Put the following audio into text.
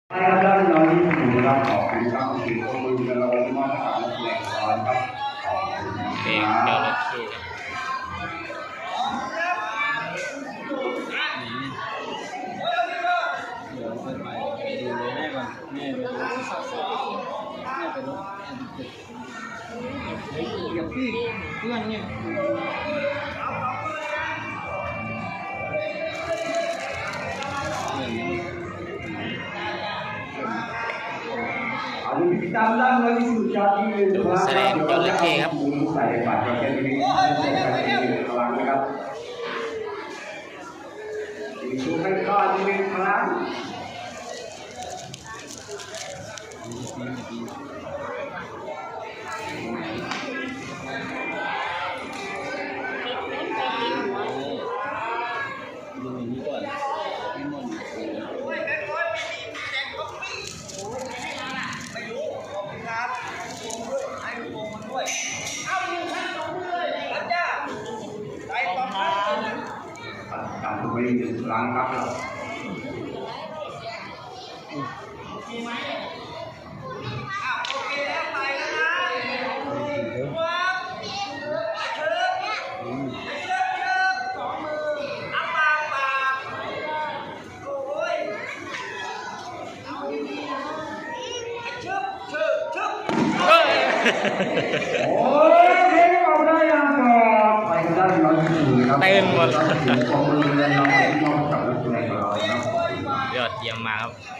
Ayahkan dari bulan Afrika kita menerima anak-anakแสดงจระเข้ครับใส่บัตรประชาชนพลังนะครับชูให้ข้าที่เป็นพลังการทุบไปหลังครับโอ้ยเด็กออกได้ยังก่อนไปได้ร้อยสี่ครับ เต้นหมด ของมือเราไม่มองกับนักแสดงของเราครับ ยอดเยี่ยมมากครับ